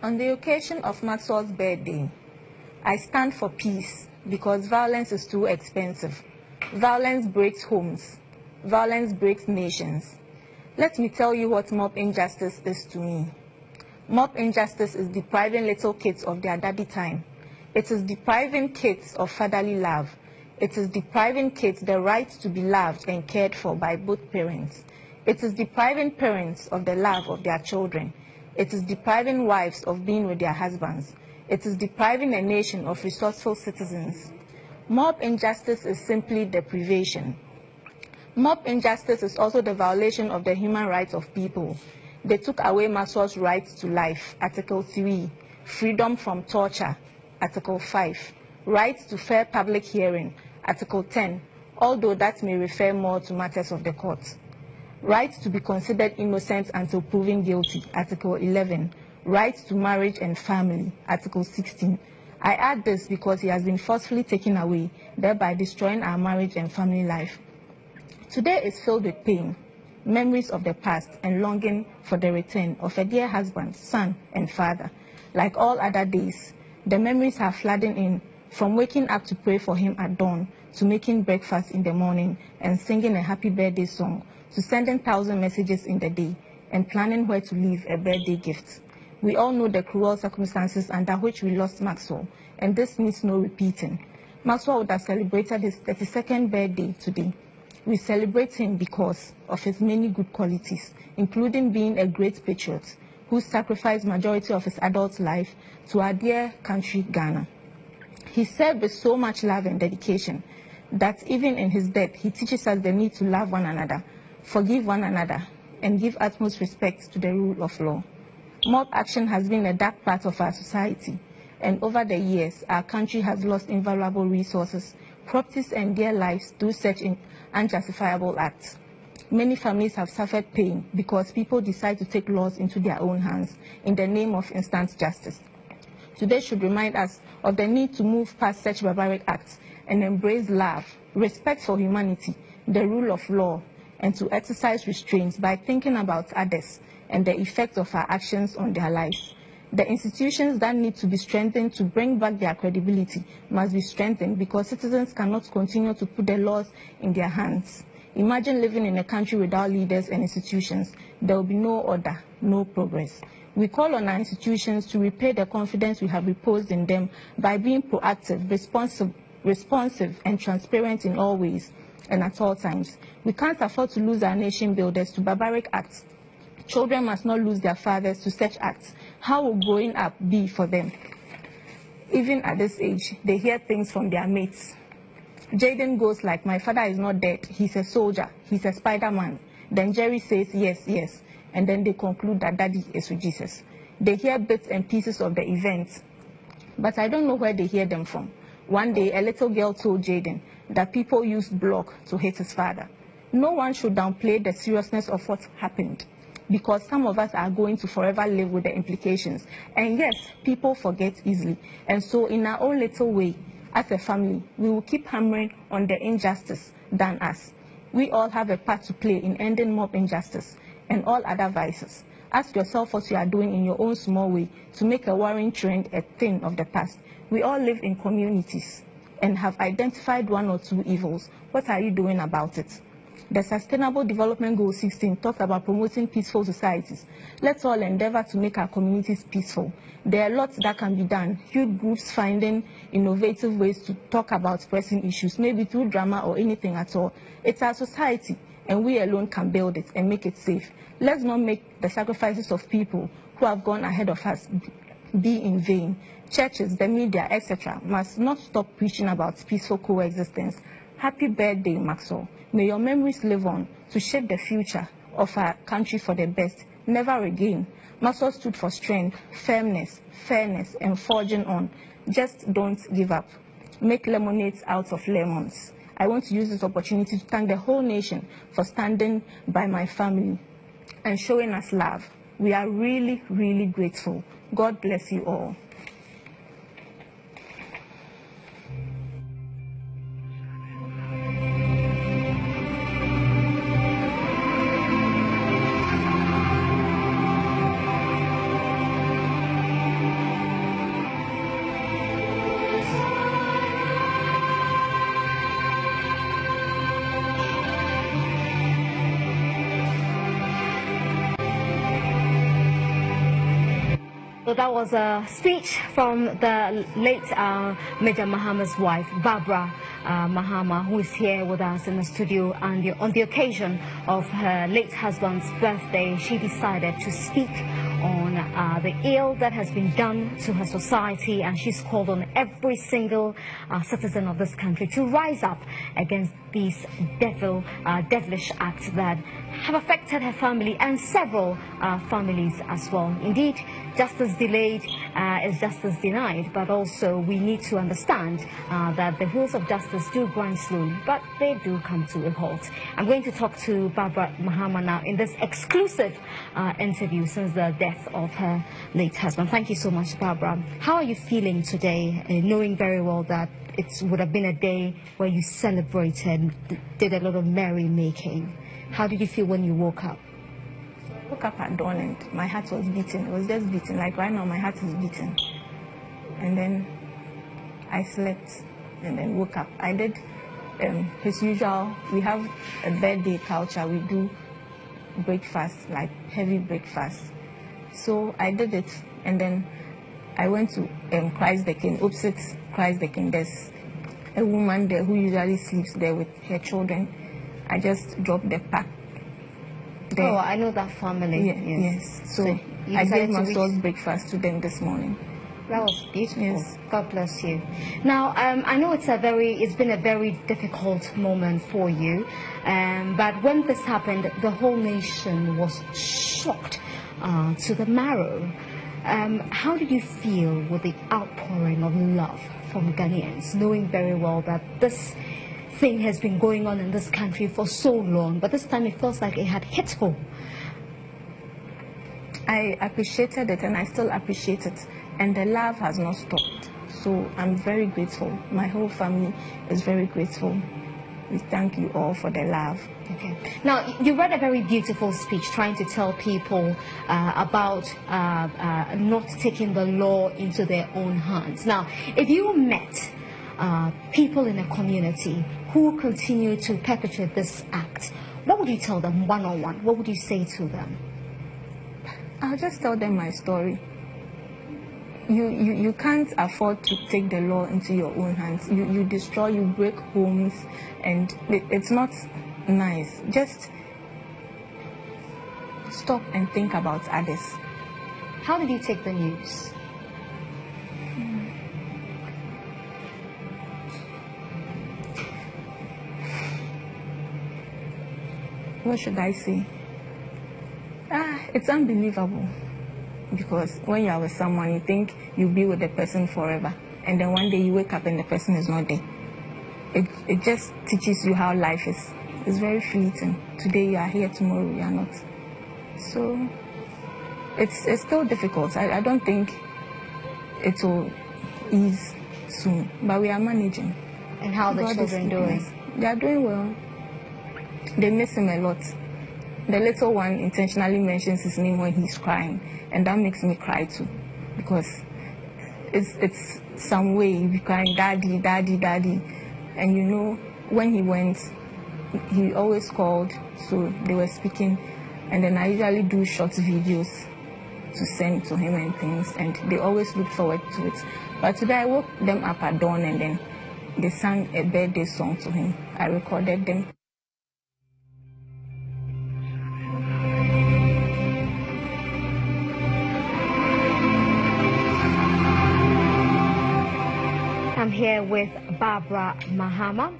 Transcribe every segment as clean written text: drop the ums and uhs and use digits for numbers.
On the occasion of Maxwell's birthday, I stand for peace because violence is too expensive. Violence breaks homes. Violence breaks nations. Let me tell you what mob injustice is to me. Mob injustice is depriving little kids of their daddy time. It is depriving kids of fatherly love. It is depriving kids the right to be loved and cared for by both parents. It is depriving parents of the love of their children. It is depriving wives of being with their husbands. It is depriving a nation of resourceful citizens. Mob injustice is simply deprivation. Mob injustice is also the violation of the human rights of people. They took away Maxwell's right to life, Article 3, freedom from torture, Article 5, right to fair public hearing, Article 10, although that may refer more to matters of the court. Right to be considered innocent until proven guilty, Article 11. Right to marriage and family, Article 16. I add this because he has been forcefully taken away, thereby destroying our marriage and family life. Today is filled with pain, memories of the past, and longing for the return of a dear husband, son, and father. Like all other days, the memories are flooding in, from waking up to pray for him at dawn, to making breakfast in the morning and singing a happy birthday song, to sending 1,000 messages in the day and planning where to leave a birthday gift. We all know the cruel circumstances under which we lost Maxwell, and this needs no repeating. Maxwell would have celebrated his 32nd birthday today. We celebrate him because of his many good qualities, including being a great patriot who sacrificed majority of his adult life to our dear country, Ghana. He served with so much love and dedication that even in his death, he teaches us the need to love one another, forgive one another, and give utmost respect to the rule of law. Mob action has been a dark part of our society, and over the years, our country has lost invaluable resources, properties, and dear lives through such unjustifiable acts. Many families have suffered pain because people decide to take laws into their own hands in the name of instant justice. Today should remind us of the need to move past such barbaric acts and embrace love, respect for humanity, the rule of law, and to exercise restraint by thinking about others and the effect of our actions on their lives. The institutions that need to be strengthened to bring back their credibility must be strengthened because citizens cannot continue to put the laws in their hands. Imagine living in a country without leaders and institutions. There will be no order, no progress. We call on our institutions to repay the confidence we have reposed in them by being proactive, responsive, and transparent in all ways and at all times. We can't afford to lose our nation builders to barbaric acts. Children must not lose their fathers to such acts. How will growing up be for them? Even at this age, they hear things from their mates. Jaden goes like, "My father is not dead. He's a soldier. He's a Spider-Man." Then Jerry says, "Yes, yes." And then they conclude that daddy is with Jesus. They hear bits and pieces of the events, but I don't know where they hear them from. One day, a little girl told Jaden that people used block to hate his father. No one should downplay the seriousness of what happened, because some of us are going to forever live with the implications. And yes, people forget easily. And so in our own little way, as a family, we will keep hammering on the injustice than us. We all have a part to play in ending mob injustice and all other vices. Ask yourself what you are doing in your own small way to make a worrying trend a thing of the past. We all live in communities and have identified one or two evils. What are you doing about it? The Sustainable Development Goal 16 talks about promoting peaceful societies. Let's all endeavor to make our communities peaceful. There are lots that can be done. Youth groups finding innovative ways to talk about pressing issues, maybe through drama or anything at all. It's our society, and we alone can build it and make it safe. Let's not make the sacrifices of people who have gone ahead of us be in vain. Churches, the media, etc. must not stop preaching about peaceful coexistence. Happy birthday, Maxwell. May your memories live on to shape the future of our country for the best. Never again. Maxwell stood for strength, firmness, fairness, and forging on. Just don't give up. Make lemonades out of lemons. I want to use this opportunity to thank the whole nation for standing by my family and showing us love. We are really, really grateful. God bless you all. So that was a speech from the late Major Mahamas' wife, Barbara Mahama, who is here with us in the studio. And on the occasion of her late husband's birthday, she decided to speak on the ill that has been done to her society, and she's called on every single citizen of this country to rise up against these devilish acts that have affected her family and several families as well. Indeed, justice delayed is justice denied, but also we need to understand that the wheels of justice do grind slowly, but they do come to a halt. I'm going to talk to Barbara Mahama now in this exclusive interview since the death of her late husband. Thank you so much, Barbara. How are you feeling today, knowing very well that it would have been a day where you celebrated, did a lot of merrymaking? How did you feel when you woke up? I woke up at dawn and my heart was beating. It was just beating. Like right now, my heart is beating. And then I slept and then woke up. I did his usual. We have a birthday culture. We do breakfast, like heavy breakfast. So I did it, and then I went to Christ the King, opposite Christ the King. There's a woman there who usually sleeps there with her children. I just dropped the pack there. Oh, I know that family. Yes. So I gave my son's breakfast to them this morning. That was beautiful. Yes. God bless you. Now, I know it's been a very difficult moment for you, but when this happened, the whole nation was shocked to the marrow. How did you feel with the outpouring of love from Ghanaians, knowing very well that this thing has been going on in this country for so long, but this time it feels like it had hit home? I appreciated it, and I still appreciate it, and the love has not stopped. So I'm very grateful. My whole family is very grateful. We thank you all for the love. Okay. Now, you read a very beautiful speech trying to tell people about not taking the law into their own hands. Now, if you met people in a community who continue to perpetrate this act, what would you tell them one-on-one? What would you say to them? I'll just tell them my story. You can't afford to take the law into your own hands. You destroy, you break homes, and it's not nice. Just stop and think about others. How did you take the news? What should I say? It's unbelievable. Because when you are with someone, you think you'll be with the person forever. And then one day you wake up and the person is not there. It just teaches you how life is. It's very fleeting. Today you are here, tomorrow you are not. So it's still difficult. I don't think it will ease soon. But we are managing. And how are the children doing? They are doing well. They miss him a lot. The little one intentionally mentions his name when he's crying, and that makes me cry too, because it's some way you be crying, daddy, daddy, daddy, and you know when he went, he always called, so they were speaking, and then I usually do short videos to send to him and things, and they always look forward to it. But today I woke them up at dawn, and then they sang a birthday song to him. I recorded them. I'm here with Barbara Mahama.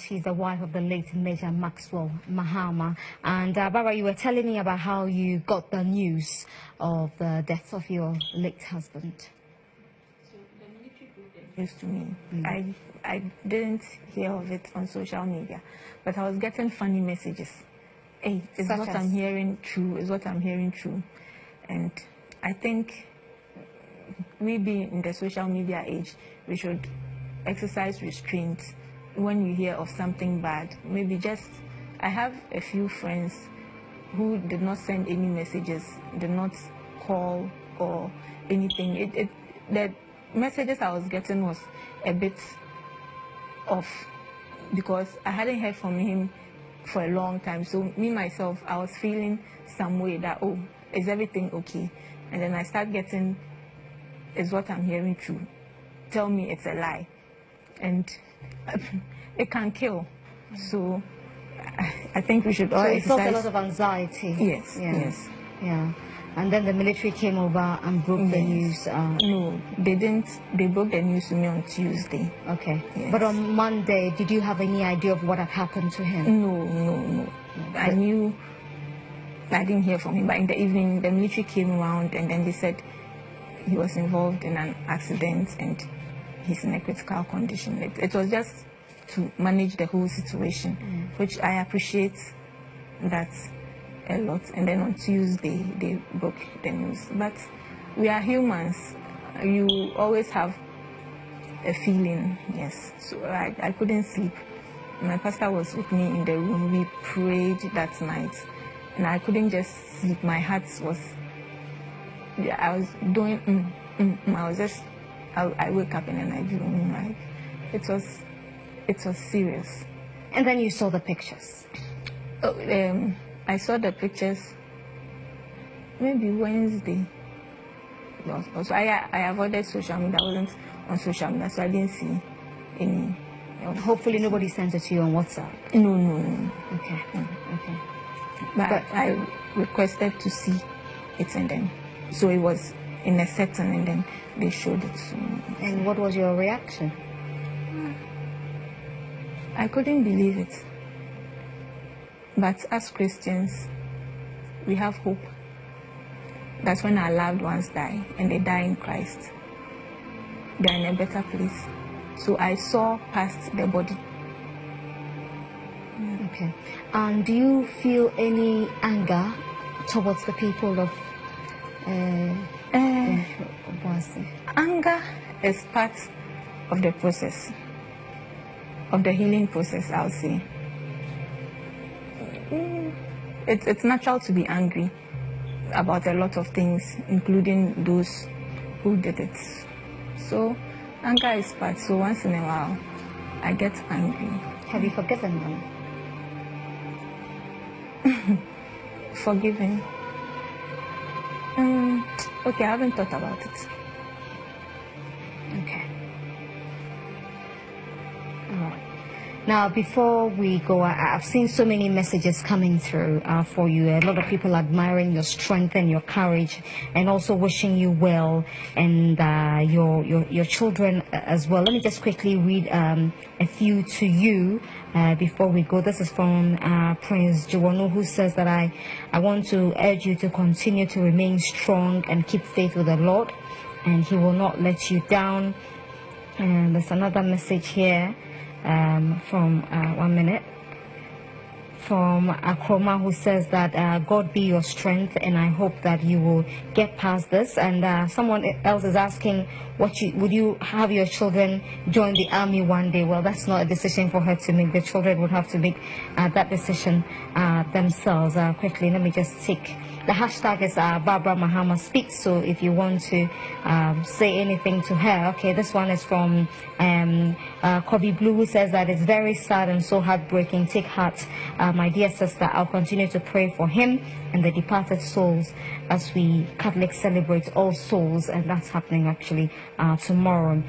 She's the wife of the late Major Maxwell Mahama. And Barbara, you were telling me about how you got the news of the death of your late husband. So the military broke the news to me. I didn't hear of it on social media, but I was getting funny messages. Hey, is what I'm hearing true? Is what I'm hearing true? And I think we being in the social media age, we should exercise restraint when you hear of something bad. Maybe I have a few friends who did not send any messages, did not call or anything. The messages I was getting was a bit off because I hadn't heard from him for a long time. So me myself, I was feeling some way that, oh, is everything okay? And then I start getting, is what I'm hearing true? Tell me it's a lie. And it can kill. So I think we should all So you exercise. felt a lot of anxiety. Yes, Yeah. yes. Yeah. And then the military came over and broke the news. No, they didn't. They broke the news to me on Tuesday. Okay. Yes. But on Monday, did you have any idea of what had happened to him? No. I knew. I didn't hear from him. But in the evening, the military came around and then they said he was involved in an accident and he's in a critical condition. It was just to manage the whole situation, which I appreciate that a lot. And then on Tuesday, they broke the news. But we are humans. You always have a feeling, yes. So I couldn't sleep. My pastor was with me in the room. We prayed that night. And I couldn't just sleep. My heart was, I was doing, I was just, I wake up and then I do, like, it was serious. And then you saw the pictures. I saw the pictures maybe Wednesday. Also, I avoided social media. I wasn't on social media, so I didn't see any. Hopefully nobody sent it to you on WhatsApp. No. Okay. Okay. But I requested to see it, and then so it was in a setting, and then they showed it to me. And what was your reaction? I couldn't believe it. But as Christians, we have hope. That's when our loved ones die, and they die in Christ. They're in a better place. So I saw past the body. Okay. And do you feel any anger towards the people of Anger is part of the process, of the healing process, I'll say. It's natural to be angry about a lot of things, including those who did it. So anger is part. So once in a while, I get angry. Have you forgiven them? Forgiving. Okay, I haven't thought about it. Okay. All right. Now, before we go, I've seen so many messages coming through for you. A lot of people admiring your strength and your courage, and also wishing you well, and your children as well. Let me just quickly read a few to you before we go. This is from Prince Jiwonu, who says that I want to urge you to continue to remain strong and keep faith with the Lord, and He will not let you down. And there's another message here. From 1 minute, from Akroma, who says that God be your strength, and I hope that you will get past this. And someone else is asking, would you have your children join the army one day? Well, that's not a decision for her to make. The children would have to make that decision themselves. Quickly, let me just take. The hashtag is Barbara Mahamas Speaks, so if you want to say anything to her. Okay, this one is from Kobe Blue, who says that it's very sad and so heartbreaking. Take heart, my dear sister. I'll continue to pray for him and the departed souls as we Catholics celebrate All Souls, and that's happening actually tomorrow.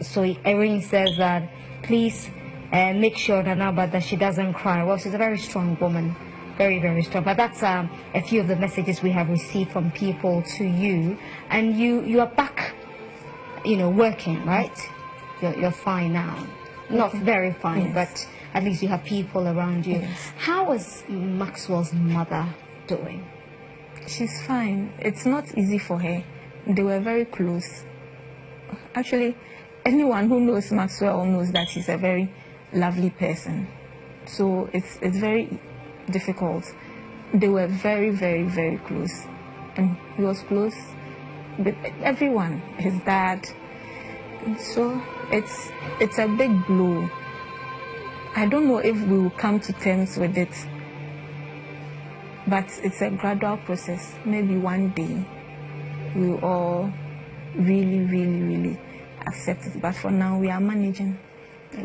So Erin says that please make sure that she doesn't cry. Well, she's a very strong woman. Very, very strong. But that's a few of the messages we have received from people to you. And you are back, working, right? You're fine now. Not very fine, yes. But at least you have people around you. Yes. How is Maxwell's mother doing? She's fine. It's not easy for her. They were very close. Actually, anyone who knows Maxwell knows that he's a very lovely person. So it's very difficult. They were very, very, very close, and he was close with everyone, his dad. So it's a big blow. I don't know if we will come to terms with it, but it's a gradual process. Maybe one day we'll all really, really, really accept it, but for now we are managing.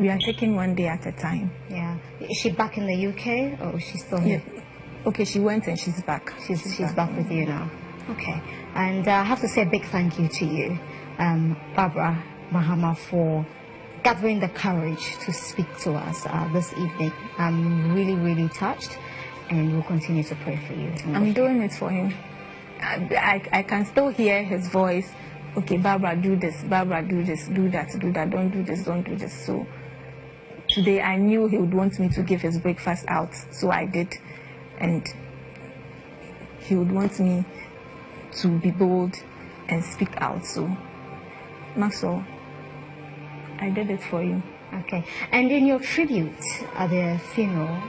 We are taking one day at a time. Yeah. Is she back in the UK, or is she still here? Yeah. Okay, she went and she's back. She's back with you now. Okay, and I have to say a big thank you to you, Barbara Mahama, for gathering the courage to speak to us this evening. I'm really, really touched, and we'll continue to pray for you. I'm doing it for him. I can still hear his voice. Okay, Barbara, do this. Barbara, do this. Do that. Do that. Don't do this. Don't do this. So today I knew he would want me to give his breakfast out, so I did, and he would want me to be bold and speak out. So, Maxwell, I did it for you. Okay. And in your tribute at the funeral,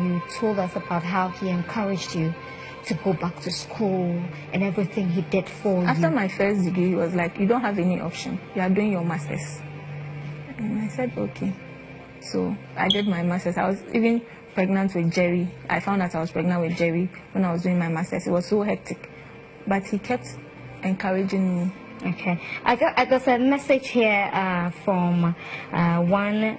you told us about how he encouraged you to go back to school and everything he did for you. After my first degree, he was like, you don't have any option. You are doing your master's. And I said, okay. So I did my master's. I was even pregnant with Jerry. I found out I was pregnant with Jerry when I was doing my master's. It was so hectic. But he kept encouraging me. Okay. I got a message here from one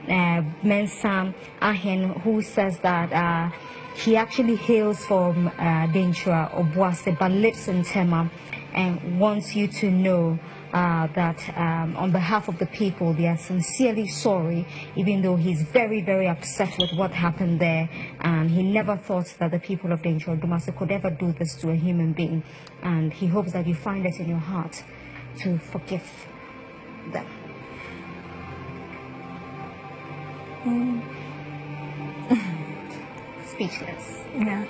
Mensam Ahen, who says that he actually hails from Denchura Obuase but lives in Tema, and wants you to know that on behalf of the people, they are sincerely sorry, even though he's very, very upset with what happened there, and he never thought that the people of Denchura Dumase could ever do this to a human being, and he hopes that you find it in your heart to forgive them. Mm. Speechless. Yeah.